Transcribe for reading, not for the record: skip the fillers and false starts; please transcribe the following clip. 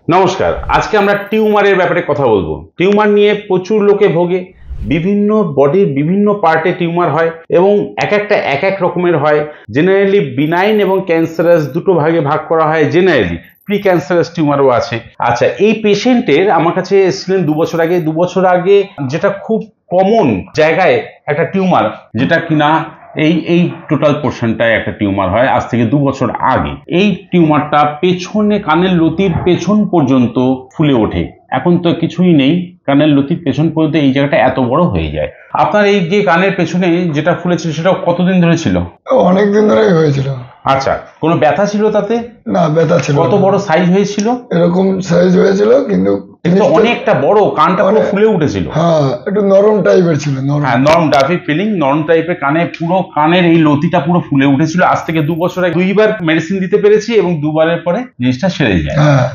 নমস্কার, আজকে আমরা টিউমারের ব্যাপারে কথা বলবো। টিউমার নিয়ে প্রচুর লোকে ভোগে। বিভিন্ন বডির বিভিন্ন পার্টে টিউমার হয় এবং একটা এক এক রকমের হয়। জেনারেলি বিনাইন এবং ক্যান্সারাস দুটো ভাগে ভাগ করা হয়। জেনারেলি প্রি ক্যান্সারাস টিউমারও আছে। আচ্ছা, এই পেশেন্টের আমার কাছে এসেছিলেন 2 বছর আগে। 2 বছর আগে যেটা খুব কমন জায়গায় একটা টিউমার, যেটা কিনা এই টোটাল পোর্শনটায় একটা টিউমার হয় আজ থেকে 2 বছর আগে। এই টিউমারটা পেছনে কানের লতির পেছন পর্যন্ত ফুলে ওঠে। এখন তো কিছুই নেই, কানের লতির পেছন পর্যন্ত এই জায়গাটা এত বড় হয়ে যায়। আপনার এই যে কানের পেছনে যেটা ফুলেছিল সেটা কতদিন ধরে ছিল? অনেক দিন ধরেই হয়েছিল। আচ্ছা, কোনো ব্যথা ছিল তাতে? না, ব্যথা ছিল কত না। বড় সাইজ হয়েছিল? এরকম সাইজ হয়েছিল, কিন্তু অনেকটা বড়, কানটা পুরো ফুলে উঠেছিল। হ্যাঁ, একটু নরম টাইপের ছিল। হ্যাঁ, নরম টাইপের ফিলিং, নরম টাইপের। পুরো কানের এই লতিটা পুরো ফুলে উঠেছিল। আজ থেকে 2 বছর আগে 2বার মেডিসিন দিতে পেরেছি এবং 2বারের পরে জিনিসটা সেরে যায়। হ্যাঁ।